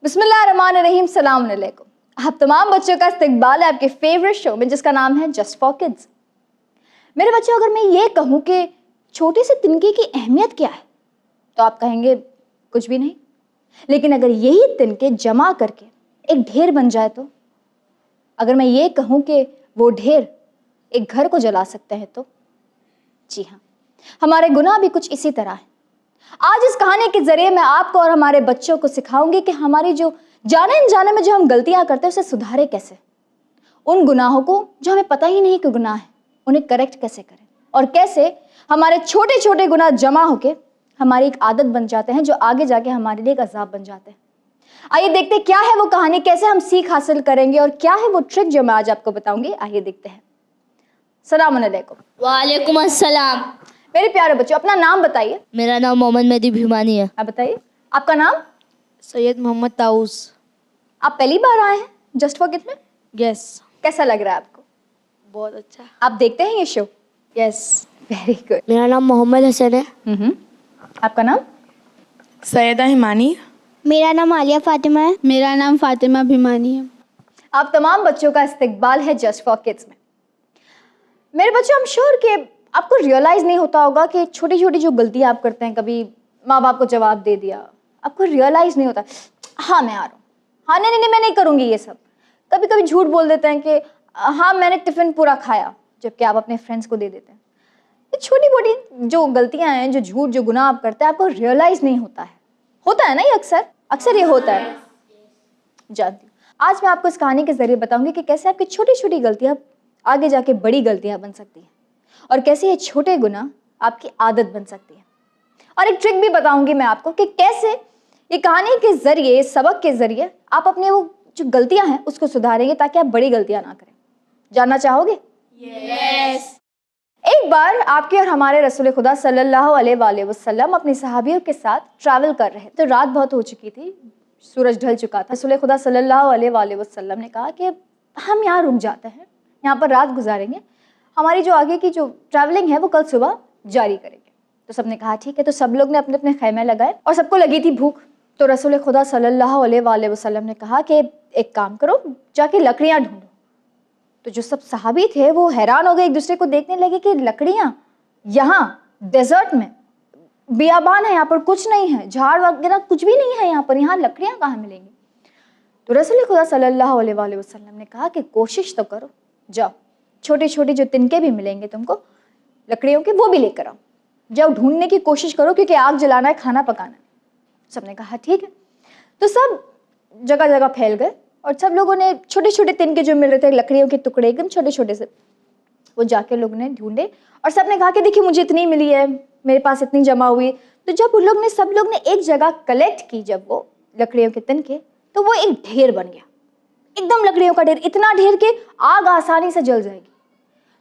बिस्मिल्लाहिर्रहमानिर्रहीम, सलाम अलैकुम। आप तमाम बच्चों का इस्तकबाल है आपके फेवरेट शो में जिसका नाम है जस्ट फॉर किड्स। मेरे बच्चों, अगर मैं ये कहूँ कि छोटे से तिनके की अहमियत क्या है तो आप कहेंगे कुछ भी नहीं। लेकिन अगर यही तिनके जमा करके एक ढेर बन जाए तो, अगर मैं ये कहूँ कि वो ढेर एक घर को जला सकते हैं तो जी हाँ, हमारे गुनाह भी कुछ इसी तरह है। आज इस कहानी के जरिए मैं आपको और हमारे बच्चों को सिखाऊंगी कि हमारी जो जाने अनजाने में जो हम गलतियां करते हैं उसे सुधारे कैसे, उन गुनाहों को जो हमें पता ही नहीं कि गुनाह है उन्हें करेक्ट कैसे करें, और कैसे हमारे छोटे छोटे गुनाह जमा होके हमारी एक आदत बन जाते हैं जो आगे जाके हमारे लिए एक अजाब बन जाते हैं। आइए देखते हैं क्या है वो कहानी, कैसे हम सीख हासिल करेंगे और क्या है वो ट्रिक जो मैं आज आपको बताऊंगी। आइए देखते हैं। सलाम अलैकुम। वालेकुम अस्सलाम। मेरे प्यारे बच्चों, अपना नाम बताइए। मेरा नाम मोहम्मद मेहदी भिमानी है। आप बताइए आपका नाम। सैयद मोहम्मद ताउस। आप पहली बार आए हैं जस्ट फॉर किड्स में? यस। कैसा लग रहा है आपको? बहुत अच्छा। आप देखते हैं ये शो? यस। Very good. मेरा नाम मोहम्मद हसन है। आपका नाम? सैयदा हिमानी। मेरा नाम आलिया फातिमा है। मेरा नाम फातिमा भिमानी है। आप तमाम बच्चों का इस्तकबाल है जस्ट फॉर किड्स में। मेरे बच्चों, हम श्योर कि आपको रियलाइज नहीं होता होगा कि छोटी छोटी जो गलतियां आप करते हैं, कभी माँ बाप को जवाब दे दिया, आपको रियलाइज नहीं होता हाँ मैं आ रहा हूँ, हाँ नहीं नहीं मैं नहीं करूँगी ये सब। कभी कभी झूठ बोल देते हैं कि हाँ मैंने टिफिन पूरा खाया, जबकि आप अपने फ्रेंड्स को दे देते हैं। ये छोटी मोटी जो गलतियां हैं, जो झूठ जो गुनाह आप करते हैं, आपको रियलाइज नहीं होता है ना, ये अक्सर ये होता है, जानती हूँ। आज मैं आपको इस कहानी के जरिए बताऊंगी कि कैसे आपकी छोटी छोटी गलतियां आगे जाके बड़ी गलतियां बन सकती हैं और कैसे ये छोटे गुनाह आपकी आदत बन सकती है। और एक ट्रिक भी बताऊंगी मैं आपको कि कैसे ये कहानी के जरिए, सबक के जरिए आप अपने वो जो गलतियां हैं उसको सुधारेंगे ताकि आप बड़ी गलतियां ना करें। जानना चाहोगे? यस। एक बार आपके और हमारे रसूल खुदा सल्लल्लाहु अलैहि वसल्लम अपनी सहाबियों के साथ ट्रैवल कर रहे थे। तो रात बहुत हो चुकी थी, सूरज ढल चुका था। रसूल खुदा सल्लल्लाहु अलैहि वसल्लम ने कहा कि हम यहाँ रुक जाते हैं, यहाँ पर रात गुजारेंगे, हमारी जो आगे की जो ट्रैवलिंग है वो कल सुबह जारी करेंगे। तो सबने कहा ठीक है। तो सब लोग ने अपने अपने खैमे लगाए और सबको लगी थी भूख। तो रसूल खुदा सल्लल्लाहु अलैहि वसल्लम ने कहा कि एक काम करो, जाके लकड़ियाँ ढूंढो। तो जो सब सहाबी थे वो हैरान हो गए, एक दूसरे को देखने लगे कि लकड़ियाँ यहाँ डेजर्ट में, बियाबान है, यहाँ पर कुछ नहीं है, झाड़ वगैरह कुछ भी नहीं है यहाँ लकड़ियाँ कहाँ मिलेंगी। तो रसूल खुदा सल्लल्लाहु अलैहि वसल्लम ने कहा कि कोशिश तो करो, जाओ छोटे छोटे जो तिनके भी मिलेंगे तुमको लकड़ियों के वो भी लेकर आओ, जाओ ढूंढने की कोशिश करो क्योंकि आग जलाना है, खाना पकाना है। सबने कहा ठीक है। तो सब जगह जगह फैल गए और सब लोगों ने छोटे छोटे तिनके जो मिल रहे थे, लकड़ियों के टुकड़े एकदम छोटे छोटे से, वो जाके लोगों ने ढूंढे और सबने कहा कि देखिए मुझे इतनी मिली है, मेरे पास इतनी जमा हुई। तो जब सब लोग ने एक जगह कलेक्ट की जब वो लकड़ियों के तिनके, तो वो एक ढेर बन गया, एकदम लकड़ियों का ढेर, इतना ढेर कि आग आसानी से जल जाएगी।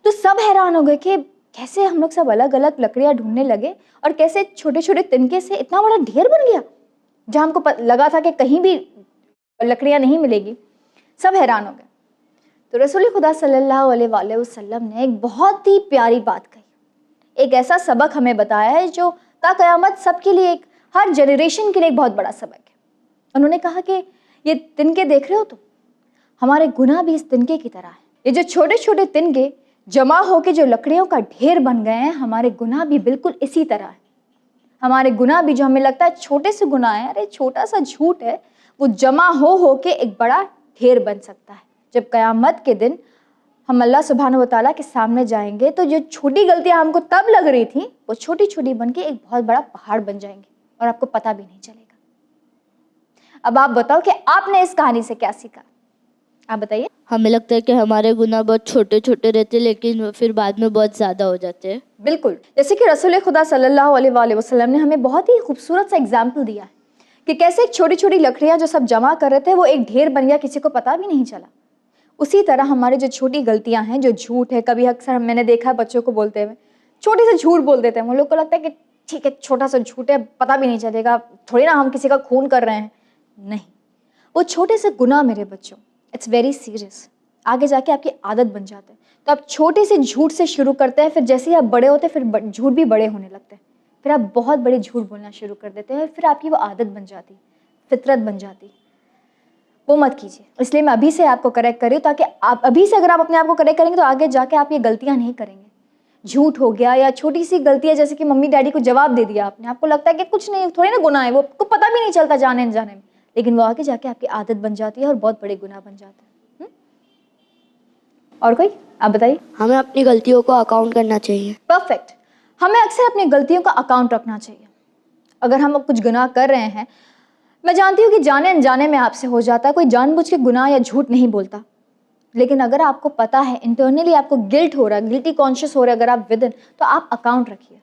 तो सब हैरान हो गए कि कैसे हम लोग सब अलग अलग लकड़ियां ढूंढने लगे और कैसे छोटे छोटे तिनके से इतना बड़ा ढेर बन गया जहां हमको लगा था कि कहीं भी लकड़ियां नहीं मिलेगी। सब हैरान हो गए। तो रसूल खुदा सल्लल्लाहु अलैहि वसल्लम ने एक बहुत ही प्यारी बात कही, एक ऐसा सबक हमें बताया है जो ता क़यामत सबके लिए, एक हर जनरेशन के लिए एक बहुत बड़ा सबक है। उन्होंने कहा कि ये तिनके देख रहे हो तुम, हमारे गुनाह भी इस तिनके की तरह है। ये जो छोटे छोटे तिनके जमा होके जो लकड़ियों का ढेर बन गए हैं, हमारे गुनाह भी बिल्कुल इसी तरह है। हमारे गुनाह भी जो हमें लगता है छोटे से गुनाह है, अरे छोटा सा झूठ है, वो जमा हो के एक बड़ा ढेर बन सकता है। जब क़यामत के दिन हम अल्लाह सुब्हानहू व तआला के सामने जाएंगे तो जो छोटी गलतियां हमको तब लग रही थी वो छोटी छोटी बन के एक बहुत बड़ा पहाड़ बन जाएंगे और आपको पता भी नहीं चलेगा। अब आप बताओ कि आपने इस कहानी से क्या सीखा? आप बताइए। हमें लगता है कि हमारे गुनाह बहुत छोटे छोटे रहते हैं लेकिन फिर बाद में बहुत ज़्यादा हो जाते हैं। बिल्कुल, जैसे कि रसूल खुदा सल्लल्लाहु अलैहि वसल्लम ने हमें बहुत ही खूबसूरत सा एग्जाम्पल दिया है कि कैसे एक छोटी छोटी लकड़ियां जो सब जमा कर रहे थे वो एक ढेर बन गया, किसी को पता भी नहीं चला। उसी तरह हमारे जो छोटी गलतियां हैं, जो झूठ है, कभी अक्सर मैंने देखा है बच्चों को बोलते हुए छोटे से झूठ बोल देते हैं। वो लोग को लगता है कि ठीक है छोटा सा झूठ है, पता भी नहीं चलेगा, थोड़ी ना हम किसी का खून कर रहे हैं। नहीं, वो छोटे से गुनाह मेरे बच्चों, इट्स वेरी सीरियस, आगे जाके आपकी आदत बन जाते हैं। तो आप छोटे से झूठ से शुरू करते हैं, फिर जैसे ही आप बड़े होते हैं फिर झूठ भी बड़े होने लगते हैं, फिर आप बहुत बड़े झूठ बोलना शुरू कर देते हैं और फिर आपकी वो आदत बन जाती, फितरत बन जाती। वो मत कीजिए। इसलिए मैं अभी से आपको करेक्ट कर रही हूँ, ताकि आप अभी से अगर आप अपने आप को करेक्ट करेंगे तो आगे जाके आप ये गलतियाँ नहीं करेंगे। झूठ हो गया या छोटी सी गलती है, जैसे कि मम्मी डैडी को जवाब दे दिया आपने, आपको लगता है कि कुछ नहीं, थोड़ी ना गुनाह है, वो आपको पता भी नहीं चलता जाने अनजाने में, लेकिन वो आगे जाके आपकी आदत बन जाती है और बहुत बड़े गुनाह बन जाता है। और कोई आप बताइए। हमें अपनी गलतियों को अकाउंट करना चाहिए। परफेक्ट। हमें अक्सर अपनी गलतियों का अकाउंट रखना चाहिए। अगर हम कुछ गुनाह कर रहे हैं, मैं जानती हूँ कि जाने अनजाने में आपसे हो जाता है, कोई जानबूझ के गुनाह या झूठ नहीं बोलता, लेकिन अगर आपको पता है, इंटरनली आपको गिल्ट हो रहा है, गिल्टी कॉन्शियस हो रहा है अगर आप विद इन, तो आप अकाउंट रखिए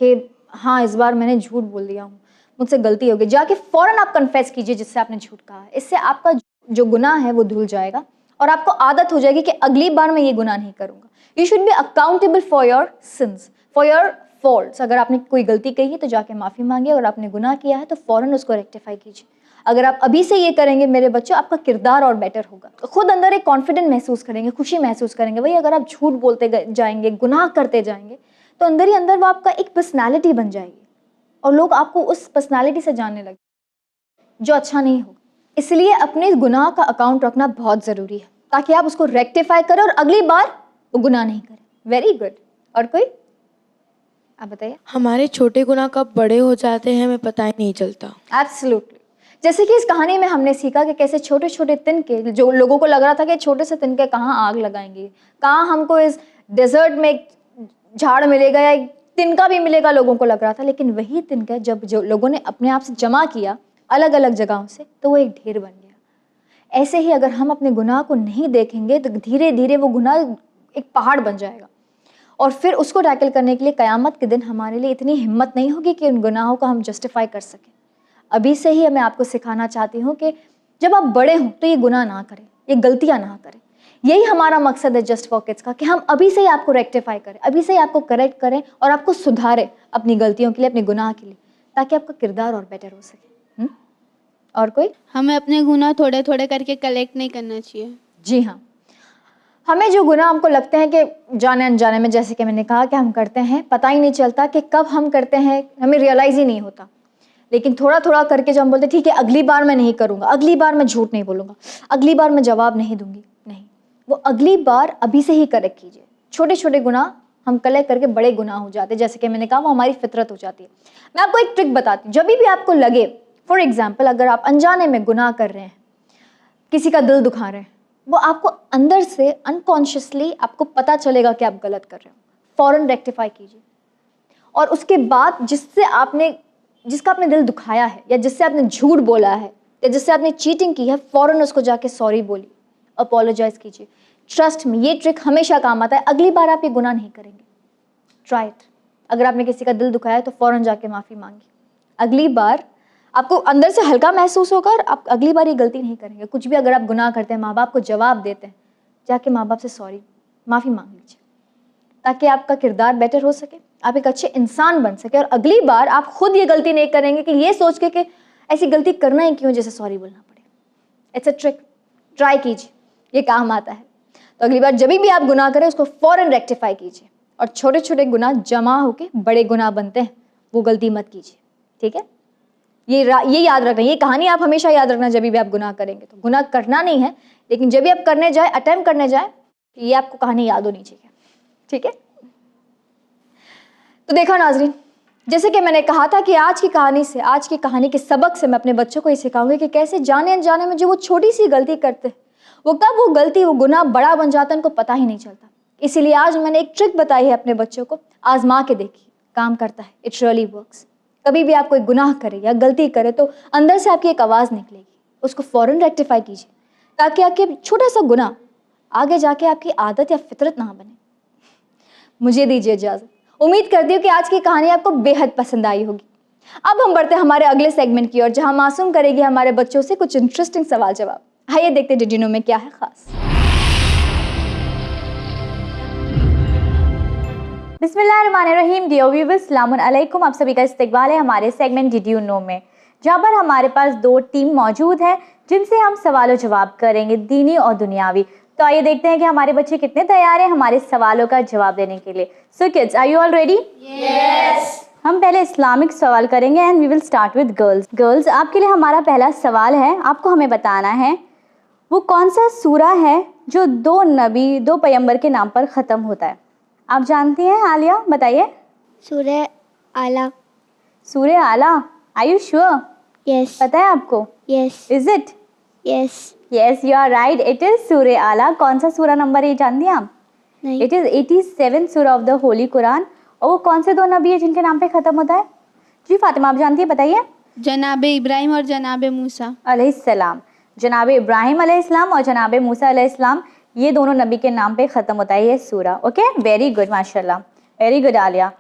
कि हाँ इस बार मैंने झूठ बोल दिया हूँ, मुझसे गलती हो गई, जाके फौरन आप कन्फेस कीजिए जिससे आपने झूठ कहा है। इससे आपका जो गुनाह है वो धुल जाएगा और आपको आदत हो जाएगी कि अगली बार मैं ये गुनाह नहीं करूँगा। You should be accountable for your sins, for your faults. अगर आपने कोई गलती कही है तो जाके माफ़ी मांगिए, और आपने गुनाह किया है तो फ़ौरन उसको रेक्टिफाई कीजिए। अगर आप अभी से ये करेंगे मेरे बच्चों, आपका किरदार और बेटर होगा, खुद अंदर एक कॉन्फिडेंट महसूस करेंगे, खुशी महसूस करेंगे। वही अगर आप झूठ बोलते जाएंगे, गुनाह करते जाएंगे, तो अंदर ही अंदर वो आपका एक पर्सनैलिटी बन जाएगी और लोग आपको उस पर्सनैलिटी से जानने लगे, जो अच्छा नहीं होगा। इसलिए अपने गुनाह का अकाउंट रखना बहुत ज़रूरी है, ताकि आप उसको रेक्टिफाई करें और अगली बार वो गुनाह नहीं करें। Very good. और कोई आप बताइए। हमारे छोटे गुनाह कब बड़े हो जाते हैं हमें पता ही नहीं चलता। एब्सोल्युटली। जैसे कि इस कहानी में हमने सीखा कि कैसे छोटे छोटे तिनके, जो लोगों को लग रहा था कि छोटे से तिनके कहाँ आग लगाएंगे, कहाँ हमको इस डेजर्ट में एक झाड़ मिलेगा या एक तिनका भी मिलेगा, लोगों को लग रहा था, लेकिन वही तिनका जब जो लोगों ने अपने आप से जमा किया अलग अलग जगहों से, तो वो एक ढेर बन गया। ऐसे ही अगर हम अपने गुनाह को नहीं देखेंगे तो धीरे धीरे वो गुनाह एक पहाड़ बन जाएगा, और फिर उसको टैकल करने के लिए क़यामत के दिन हमारे लिए इतनी हिम्मत नहीं होगी कि उन गुनाहों को हम जस्टिफाई कर सकें। अभी से ही मैं आपको सिखाना चाहती हूँ कि जब आप बड़े हों तो ये गुनाह ना करें, ये गलतियाँ ना करें। यही हमारा मकसद है जस्ट फॉर किड्स का, कि हम अभी से ही आपको रेक्टिफाई करें, अभी से ही आपको करेक्ट करें और आपको सुधारें अपनी गलतियों के लिए, अपने गुनाह के लिए, ताकि आपका किरदार और बेटर हो सके। और कोई। हमें अपने गुनाह थोड़े थोड़े करके कलेक्ट नहीं करना चाहिए। जी हाँ, हमें जो गुनाह हमको लगते हैं कि जाने अनजाने में, जैसे कि मैंने कहा कि हम करते हैं, पता ही नहीं चलता कि कब हम करते हैं, हमें रियलाइज़ ही नहीं होता, लेकिन थोड़ा थोड़ा करके जब हम बोलते ठीक है अगली बार मैं नहीं करूँगा, अगली बार मैं झूठ नहीं बोलूँगा, अगली बार मैं जवाब नहीं दूंगी, नहीं, वो अगली बार अभी से ही करेक्ट कीजिए। छोटे छोटे गुनाह हम कलेक्ट करके बड़े गुनाह हो जाते हैं, जैसे कि मैंने कहा वो हमारी फितरत हो जाती है। मैं आपको एक ट्रिक बताती हूँ। जब भी आपको लगे, फॉर एग्जाम्पल अगर आप अनजाने में गुनाह कर रहे हैं, किसी का दिल दुखा रहे हैं, वो आपको अंदर से अनकॉन्शियसली आपको पता चलेगा कि आप गलत कर रहे हो, फ़ौरन रेक्टिफाई कीजिए, और उसके बाद जिसका आपने दिल दुखाया है, या जिससे आपने झूठ बोला है, या जिससे आपने चीटिंग की है, फ़ौरन उसको जाके सॉरी बोलिए, अपोलोजाइज़ कीजिए। ट्रस्ट में ये ट्रिक हमेशा काम आता है, अगली बार आप ये गुनाह नहीं करेंगे। Try it. अगर आपने किसी का दिल दुखाया है तो फ़ौरन जाके माफ़ी मांगिए, अगली बार आपको अंदर से हल्का महसूस होगा और आप अगली बार ये गलती नहीं करेंगे। कुछ भी अगर आप गुनाह करते हैं, माँ बाप को जवाब देते हैं, जाके माँ बाप से सॉरी, माफ़ी मांग लीजिए, ताकि आपका किरदार बेटर हो सके, आप एक अच्छे इंसान बन सके, और अगली बार आप खुद ये गलती नहीं करेंगे कि ये सोच के कि ऐसी गलती करना ही क्यों जैसे सॉरी बोलना पड़े। इट्स अ ट्रिक, ट्राई कीजिए, ये काम आता है। तो अगली बार जब भी आप गुनाह करें उसको फ़ौरन रेक्टिफाई कीजिए, और छोटे छोटे गुनाह जमा होकर बड़े गुनाह बनते हैं, वो गलती मत कीजिए। ठीक है, ये याद रखना, ये कहानी आप हमेशा याद रखना। जब भी आप गुनाह करेंगे तो गुनाह करना नहीं है, लेकिन जब भी आप करने जाए, अटेम्प्ट करने जाए, ये आपको कहानी याद होनी चाहिए। ठीक है, तो देखा नाजरीन, जैसे कि मैंने कहा था कि आज की कहानी के सबक से मैं अपने बच्चों को ये सिखाऊंगी कि कैसे जाने अनजाने में जो वो छोटी सी गलती करते हैं, वो कब वो गलती, वो गुनाह बड़ा बन जाता है, उनको पता ही नहीं चलता। इसीलिए आज मैंने एक ट्रिक बताई है अपने बच्चों को, आजमा के देखिए, काम करता है, इट रियली वर्क्स। कभी भी आप कोई गुनाह करें या गलती करें तो अंदर से आपकी एक आवाज़ निकलेगी, उसको फ़ौरन रेक्टिफाई कीजिए, ताकि आपके छोटा सा गुनाह आगे जाके आपकी आदत या फितरत ना बने। मुझे दीजिए इजाज़त। उम्मीद करती हूँ कि आज की कहानी आपको बेहद पसंद आई होगी। अब हम बढ़ते हैं हमारे अगले सेगमेंट की ओर, जहाँ मासूम करेगी हमारे बच्चों से कुछ इंटरेस्टिंग सवाल जवाब। आइए देखते डिड यू नो में क्या है खास। बिस्मिल्लाहिर्रहमानिर्रहीम। डियर व्यूअर्स, अस्सलाम वालेकुम। आप सभी का इस्तकबाल है हमारे सेगमेंट डिड यू नो में, जहाँ पर हमारे पास दो टीम मौजूद है जिनसे हम सवाल जवाब करेंगे, दीनी और दुनियावी। तो आइए देखते हैं कि हमारे बच्चे कितने तैयार हैं हमारे सवालों का जवाब देने के लिए। So kids, are you all ready? Yes. हम पहले इस्लामिक सवाल करेंगे and we will start with girls. Girls, आपके लिए हमारा पहला सवाल है, आपको हमें बताना है वो कौन सा सूरा है जो 2 नबी 2 पैगंबर के नाम पर ख़त्म होता है? आप जानती हैं आलिया, बताइए। सूर्य आला। सूर्य आला, आर यू श्योर? यस पता है आपको? Yes is it? Yes. Yes, you are right, it is सूर्य आला। कौन सा सूरा नंबर है जानती हैं आप? नहीं। इट इज 87 सूरा ऑफ द होली कुरान। और वो कौन से 2 नबी है जिनके नाम पे ख़त्म होता है? जी फातिमा, आप जानती है, बताइए। जनाब इब्राहिम और जनाब मूसा। अलैहिस्सलाम, जनाब इब्राहिम अलैहिस्सलाम और जनाब मूसा अलैहिस्सलाम, ये दोनों नबी के नाम पे ख़त्म होता है ये सूरा। ओके, वेरी गुड, माशाल्लाह, वेरी गुड आलिया।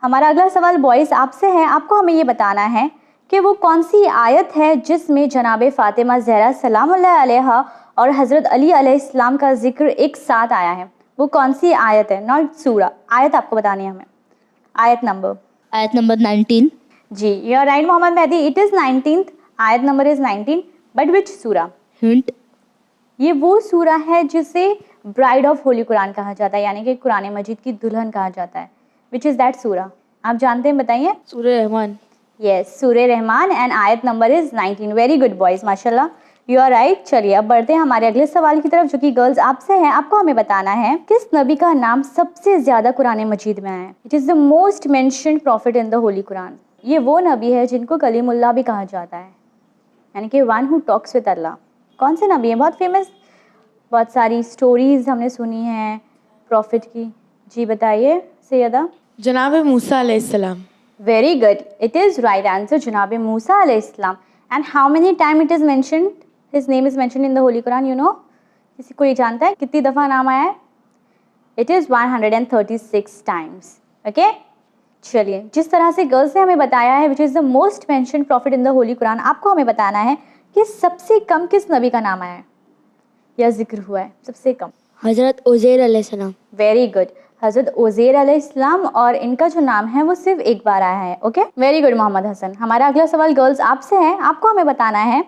हमारा अगला सवाल बॉयज़ आपसे है। आपको हमें ये बताना है कि वो कौन सी आयत है जिसमें जनाब फ़ातिमा ज़हरा सलामुल्लाह अलैहा और हज़रत अली अलैहिस्सलाम का जिक्र एक साथ आया है। वो कौन सी आयत है, नॉट सूरा, आयत आपको बतानी है हमें, आयत नंबर। आयत नंबर 19। जी, you are right Mohammad Mehdi, it is 19th, आयत नंबर इज़ 19, बट विच सूरा? हिंट। ये वो सूरा है जिसे ब्राइड ऑफ होली कुरान कहा जाता है, यानी कि कुरान मजीद की दुल्हन कहा जाता है। विच इज़ दैट सूरा? आप जानते हैं, बताइए। सूर्य रहमान। यस, सूर्य रहमान, एंड आयत number is 19। Very good boys, माशाल्लाह, यू आर राइट। चलिए अब बढ़ते हैं हमारे अगले सवाल की तरफ, जो कि गर्ल्स आपसे है। आपको हमें बताना है किस नबी का नाम सबसे ज़्यादा कुरान मजीद में आया है। It is the most mentioned profit in the Holi Quran. ये वो नबी है जिनको कलीमुल्लाह भी कहा जाता है, यानी कि वन हु टॉक्स विद अल्लाह। कौन से नबी हैं? बहुत फेमस, बहुत सारी स्टोरीज़ हमने सुनी हैं प्रॉफिट की। जी बताइए सैयदा। जनाब मूसा अलैहिस्सलाम। Very good, it is right answer, जनाब मूसा अलैहिस्सलाम। And how many time it is mentioned, his name is mentioned in the Holi Quran, you know? किसी को ये जानता है कितनी दफ़ा नाम आया है? It is 136 times. ओके, चलिए, जिस तरह से गर्ल्स ने हमें बताया है which is the most mentioned profit in the Holi Quran, आपको हमें बताना है कि सबसे कम किस नबी का नाम आया है या जिक्र हुआ है सबसे कम? हज़रत उज़ैर अलैहिस्सलाम। वेरी गुड, हज़रत उज़ैर अलैहिस्सलाम, और इनका जो नाम है वो सिर्फ एक बार आया है। Okay, very good Mohammad Hasan. हमारा अगला सवाल गर्ल्स आपसे है। आपको हमें बताना है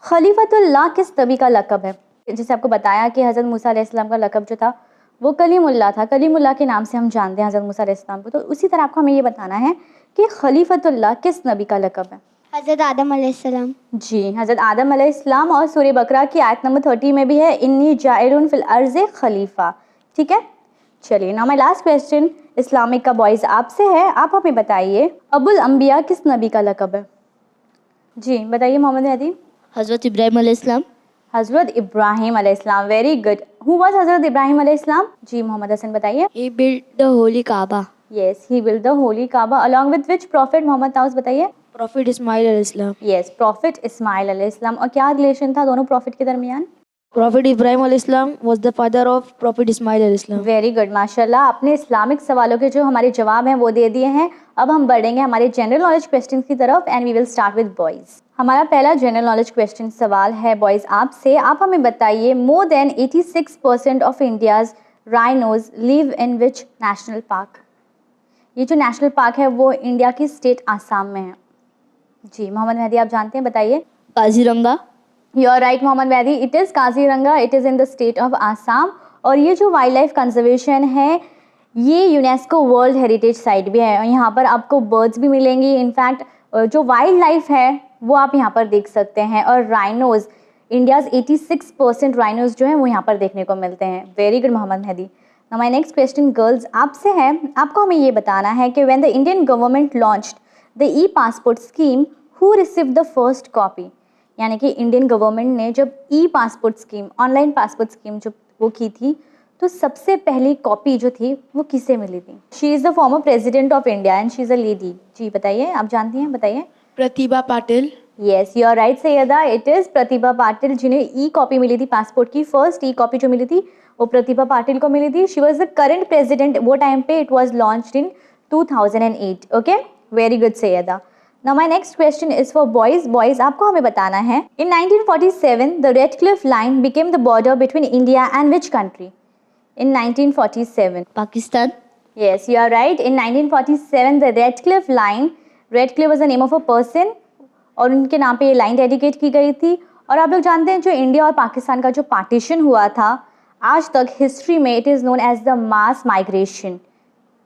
खलीफतुल्लाह किस नबी का लक़ब है? जैसे आपको बताया कि हज़रत मूसा अलैहिस्सलाम का लक़ब जो था वो कलीमुल्लाह था, कलीमुल्लाह के नाम से हम जानते हैं हज़रत मूसा अलैहिस्सलाम को। तो उसी तरह आपको हमें ये बताना है कि खलीफतुल्लाह किस नबी का लक़ब है? हज़रत आदम अलैहिस्सलाम। जी, हज़रत आदम अलैहिस्सलाम, और सूरह बकरा की आयत नंबर 30 में भी है इन्नी जाइलुन फिल अर्ज़ खलीफा। ठीक है, चलिए now my last question Islamic का बॉयज़ आपसे है। आप हमें बताइए अबुल अंबिया किस नबी का लक़ब है? जी बताइए मोहम्मद मेहदी। हज़रत इब्राहिम अलैहिस्सलाम। हज़रत इब्राहिम अलैहिस्सलाम, वेरी गुड। हु वाज हज़रत इब्राहिम अलैहिस्सलाम? जी मोहम्मद हसन बताइए। He built the holy Kaaba. Yes, he build the holy Kaaba along with which prophet? Mohammad Taus बताइए। प्रॉफिट इस्माइल अलैहिस्सलाम। यस, प्रॉफिट इस्माइल अलैहिस्सलाम। और क्या रिलेशन था दोनों प्रॉफिट के दरमियान? प्रॉफिट इब्राहिम अलैहिस्सलाम was the father of prophet इस्माइल अलैहिस्सलाम। वेरी गुड, माशाल्लाह, आपने इस्लामिक सवालों के जो हमारे जवाब हैं वो दे दिए हैं। अब हम बढ़ेंगे हमारे जनरल नॉलेज क्वेश्चन की तरफ, and we will start with boys. हमारा पहला जनरल नॉलेज क्वेश्चन सवाल है बॉयज़ आपसे। आप हमें बताइए more than 86% of India's rhinos live in which national park? ये जो नेशनल पार्क है वो इंडिया की स्टेट आसाम में है। जी मोहम्मद मेहदी, आप जानते हैं, बताइए। Kaziranga. You are right Mohammad Mehdi, it is Kaziranga, it is in the state of Assam. और ये जो वाइल्ड लाइफ कंजर्वेशन है ये यूनेस्को वर्ल्ड हेरिटेज साइट भी है। यहाँ पर आपको बर्ड्स भी मिलेंगी, इनफैक्ट जो वाइल्ड लाइफ है वो आप यहाँ पर देख सकते हैं। और राइनोज़, इंडियाज़ 86% राइनोज़ जो हैं वो यहाँ पर देखने को मिलते हैं। Very good Mohammad Mehdi. Now my next question girls आपसे है। आपको हमें ये बताना है कि when the Indian government launched the E passport scheme who received the first copy? यानी कि इंडियन गवर्नमेंट ने जब E passport scheme, online passport scheme जब वो की थी, तो सबसे पहली कॉपी जो थी वो किसे मिली थी? She is the former president of India and she is a lady. जी बताइए, आप जानती हैं, बताइए। Pratibha Patil. Yes, you are right Syeda, it is Pratibha Patil, जिन्हें ई कॉपी मिली थी पासपोर्ट की। फर्स्ट ई कॉपी जो मिली थी वो प्रतिभा पाटिल को मिली थी। She was the current president वो टाइम पे। It was launched in 2008। Okay, very good Sayyada. Now my next question is for boys. Boys, आपको हमें बताना है in 1947 the Redcliffe Line became the border between India and which country? In 1947. Pakistan. Yes, you are right. In 1947 the Redcliffe Line, Redcliffe was the name of a person, और उनके नाम पे ये line dedicate की गई थी। और आप लोग जानते हैं जो इंडिया और पाकिस्तान का जो पार्टीशन हुआ था, आज तक हिस्ट्री में it is known as the mass migration.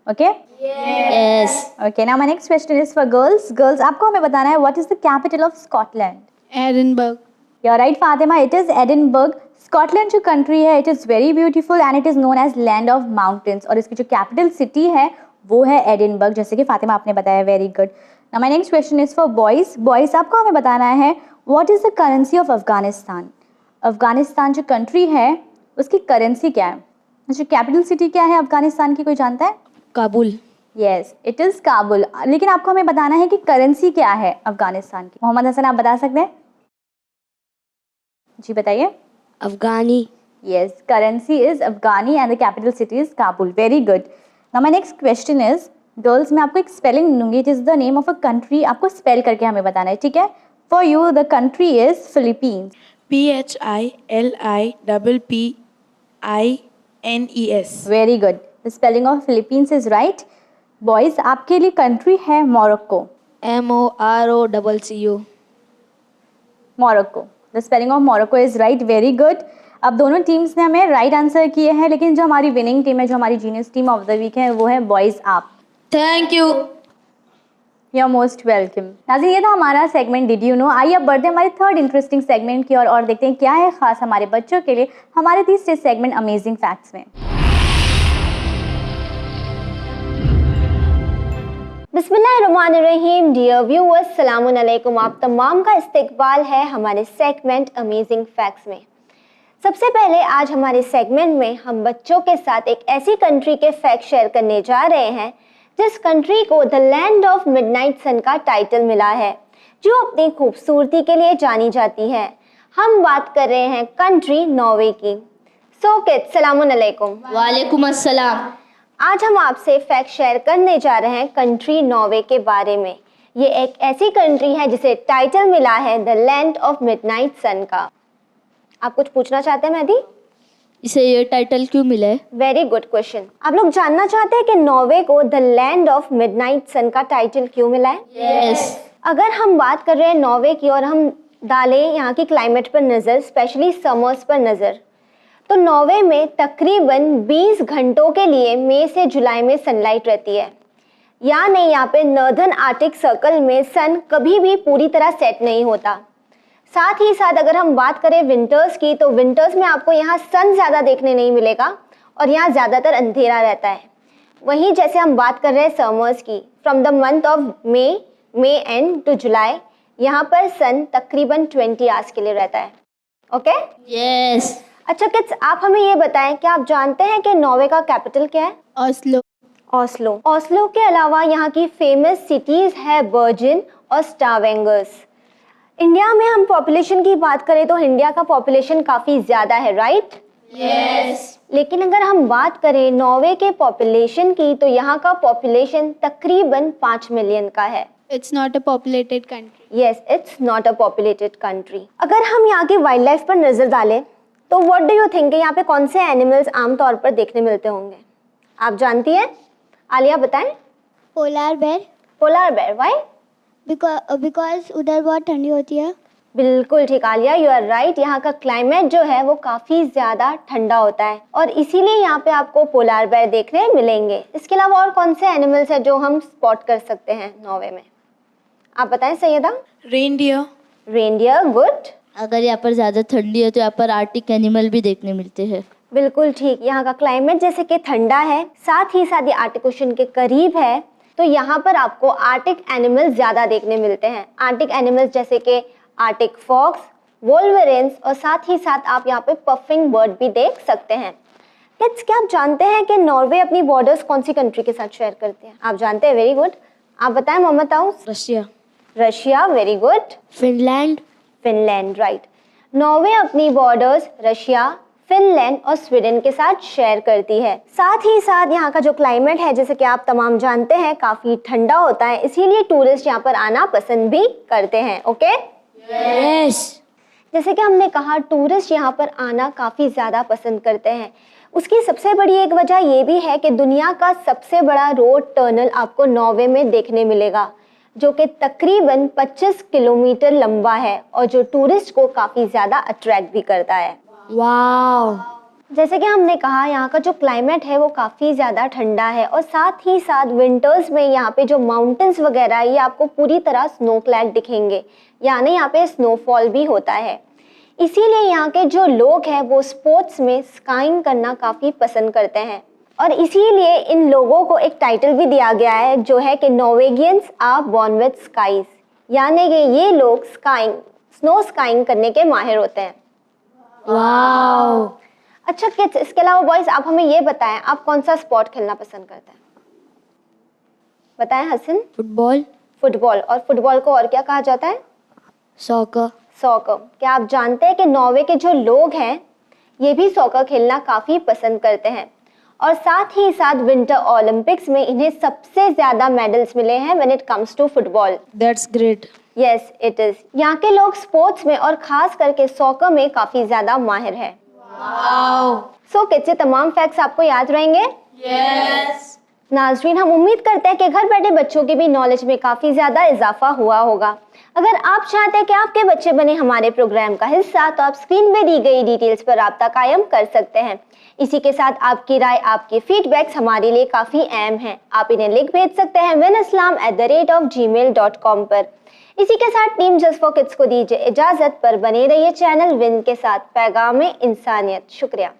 Okay, yes. Okay, now my next question is for girls. Girls, आपको हमें बताना है what is the capital of Scotland? Edinburgh. You are right Fatima, it is Edinburgh. Scotland जो country है, it is very beautiful and it is known as land of mountains, और इसकी जो capital city है वो है एडिनबर्ग, जैसे कि फातिमा आपने बताया, very good. Now my next question is for boys. Boys, आपको हमें बताना है what is the currency of Afghanistan. Afghanistan जो कंट्री है उसकी करेंसी क्या है, जो कैपिटल सिटी क्या है अफगानिस्तान की, कोई जानता है? Kabul. Yes, it is Kabul. लेकिन आपको हमें बताना है कि करेंसी क्या है अफगानिस्तान की। मोहम्मद हसन, आप बता सकते हैं? जी बताइए। अफगानी। Yes, currency is Afghani and the capital city is Kabul. Very good. Now my next question is, girls, मैं आपको एक spelling दूंगी. It is the name of a country. आपको spell करके हमें बताना है, ठीक है? For you, the country is Philippines. PHILIPPINES। Very good. The spelling of Philippines is right. Boys, आपके लिए country है Morocco. MOROCCO। Morocco. The spelling of Morocco is right. Very good. अब दोनों टीम्स ने हमें राइट आंसर किए हैं, लेकिन जो हमारी विनिंग टीम है, जो हमारी genius team of the week है, वो है बॉयज़ आप। Thank you. You are most welcome. नाज़रीन, ये था हमारा सेगमेंट डिड यू नो। आइए अब बढ़ते हैं हमारे थर्ड इंटरेस्टिंग सेगमेंट की और देखते हैं क्या है खास हमारे बच्चों के लिए हमारे तीसरे सेगमेंट अमेजिंग फैक्ट्स में। बिस्मिल्लाहिर्रहमानिर्रहीम। डियर व्यूअर्स, सलामुन अलैकुम। आप तमाम का इस्तकबाल है हमारे सेगमेंट अमेजिंग फैक्ट्स में। सबसे पहले आज हमारे सेगमेंट में हम बच्चों के साथ एक ऐसी कंट्री के फैक्ट शेयर करने जा रहे हैं जिस कंट्री को द लैंड ऑफ मिडनाइट सन का टाइटल मिला है, जो अपनी खूबसूरती के लिए जानी जाती है। हम बात कर रहे हैं कंट्री नॉर्वे की। सो किड्स, सलामुन अलैकुम। वालेकुम अस्सलाम। आज हम आपसे फैक्ट शेयर करने जा रहे हैं कंट्री नॉर्वे के बारे में। ये एक ऐसी कंट्री है जिसे टाइटल मिला है द लैंड ऑफ मिडनाइट सन का। आप कुछ पूछना चाहते हैं मेहदी? इसे ये टाइटल क्यों मिला है? Very good question. आप लोग जानना चाहते हैं कि नॉर्वे को द लैंड ऑफ मिडनाइट सन का टाइटल क्यों मिला है? यस। अगर हम बात कर रहे हैं नॉर्वे की और हम डालें यहाँ की क्लाइमेट पर नज़र, स्पेशली समर्स पर नज़र, तो नॉर्वे में तकरीबन 20 घंटों के लिए मई से जुलाई में सनलाइट रहती है। या नहीं, यहाँ पे नॉर्दर्न आर्टिक सर्कल में सन कभी भी पूरी तरह सेट नहीं होता। साथ ही साथ अगर हम बात करें विंटर्स की, तो विंटर्स में आपको यहाँ सन ज़्यादा देखने नहीं मिलेगा और यहाँ ज़्यादातर अंधेरा रहता है। वहीं जैसे हम बात कर रहे हैं समर्स की, from the month of May and to July, यहाँ पर सन तकरीबन 20 आवर्स के लिए रहता है। ओके? यस। अच्छा किड्स, आप हमें ये बताएं, क्या आप जानते हैं कि नॉर्वे का कैपिटल क्या है? ओस्लो। ओस्लो। ओस्लो के अलावा यहाँ की फेमस सिटीज़ है बर्जिन और स्टावेंगर्स। इंडिया में हम पॉपुलेशन की बात करें तो इंडिया का पॉपुलेशन काफ़ी ज़्यादा है, राइट? यस। लेकिन अगर हम बात करें नॉर्वे के पॉपुलेशन की, तो यहाँ का पॉपुलेशन तकरीबन 5 मिलियन का है। It's not a populated country. Yes, it's not a populated country. अगर हम यहाँ की वाइल्ड लाइफ पर नज़र डालें तो व्हाट डू यू थिंक, यहाँ पे कौन से एनिमल्स आमतौर पर देखने मिलते होंगे? आप जानती हैं? आलिया बताएं। पोलार बेर, पोलार बेर। व्हाई? बिकॉज उधर बहुत ठंडी होती है। बिल्कुल ठीक आलिया, यू आर राइट। यहाँ का क्लाइमेट जो है वो काफ़ी ज़्यादा ठंडा होता है और इसीलिए यहाँ पे आपको पोलार बेर देखने मिलेंगे। इसके अलावा और कौन से एनिमल्स हैं जो हम स्पॉट कर सकते हैं नॉर्वे में? आप बताएं सैयदा। रेनडियर। Reindeer, good. अगर यहाँ पर ज़्यादा ठंडी है तो यहाँ पर आर्टिक एनिमल भी देखने मिलते हैं। बिल्कुल ठीक। यहाँ का क्लाइमेट जैसे कि ठंडा है, साथ ही साथ ये आर्टिक ओशन के करीब है, तो यहाँ पर आपको आर्टिक एनिमल्स ज़्यादा देखने मिलते हैं। आर्टिक एनिमल्स जैसे कि आर्टिक फॉक्स, वोल्वरेंस और साथ ही साथ आप यहाँ पे पफिंग बर्ड भी देख सकते हैं। किड्स, क्या आप जानते हैं कि नॉर्वे अपनी बॉर्डर्स कौन सी कंट्री के साथ शेयर करते हैं? आप जानते हैं, वेरी गुड। आप बताएं Mohammad Taus. Russia. Russia, very good. Finland. Finland, right. Norway अपनी बॉर्डर्स रशिया, फिनलैंड और स्वीडन के साथ शेयर करती है। साथ ही साथ यहाँ का जो क्लाइमेट है, जैसे कि आप तमाम जानते हैं, काफ़ी ठंडा होता है, इसीलिए टूरिस्ट यहाँ पर आना पसंद भी करते हैं। ओके? यस। जैसे कि हमने कहा, टूरिस्ट यहाँ पर आना काफ़ी ज़्यादा पसंद करते हैं। उसकी सबसे बड़ी एक वजह ये भी है कि दुनिया का सबसे बड़ा रोड टनल आपको नॉर्वे में देखने मिलेगा, जो कि तकरीबन 25 किलोमीटर लंबा है और जो टूरिस्ट को काफ़ी ज़्यादा अट्रैक्ट भी करता है। वाओ। जैसे कि हमने कहा, यहाँ का जो क्लाइमेट है वो काफ़ी ज़्यादा ठंडा है और साथ ही साथ विंटर्स में यहाँ पे जो माउंटेन्स वगैरह ये आपको पूरी तरह स्नो क्लैड दिखेंगे, यानी यहाँ पे स्नोफॉल भी होता है। इसीलिए यहाँ के जो लोग हैं वो स्पोर्ट्स में स्काइंग करना काफ़ी पसंद करते हैं और इसीलिए इन लोगों को एक टाइटल भी दिया गया है जो है कि नॉर्वेगियंस आर बॉर्न विद स्काईज, यानी कि ये लोग स्नो स्काइंग करने के माहिर होते हैं। वाओ। अच्छा किड्स, इसके अलावा बॉयज आप हमें ये बताएं आप कौन सा स्पोर्ट खेलना पसंद करते हैं? बताएं हसन। फुटबॉल। फुटबॉल। और फुटबॉल को और क्या कहा जाता है? सॉकर। सॉकर। क्या आप जानते हैं कि नॉर्वे के जो लोग हैं ये भी सॉकर खेलना काफ़ी पसंद करते हैं और साथ ही साथ विंटर ओलंपिक्स में इन्हें सबसे ज़्यादा मेडल्स मिले हैं when it comes to football. That's great. Yes it is. यहाँ के लोग स्पोर्ट्स में और ख़ास करके सॉकर में काफ़ी ज़्यादा माहिर हैं। सो किड्स, ये तमाम फैक्ट्स आपको याद रहेंगे? यस। नाज़रीन, हम उम्मीद करते हैं कि घर बैठे बच्चों की भी नॉलेज में काफ़ी ज़्यादा इजाफा हुआ होगा। अगर आप चाहते हैं कि आपके बच्चे बने हमारे प्रोग्राम का हिस्सा तो आप स्क्रीन में दी गई डिटेल्स पर राब्ता कायम कर सकते हैं। इसी के साथ आपकी राय, आपके फीडबैक्स हमारे लिए काफ़ी अहम हैं। आप इन्हें लिख भेज सकते हैं winislam@gmail.com पर। इसी के साथ टीम जस्ट फॉर किड्स को दीजिए इजाज़त, पर बने रहिए चैनल विन के साथ। पैगाम इंसानियत। शुक्रिया।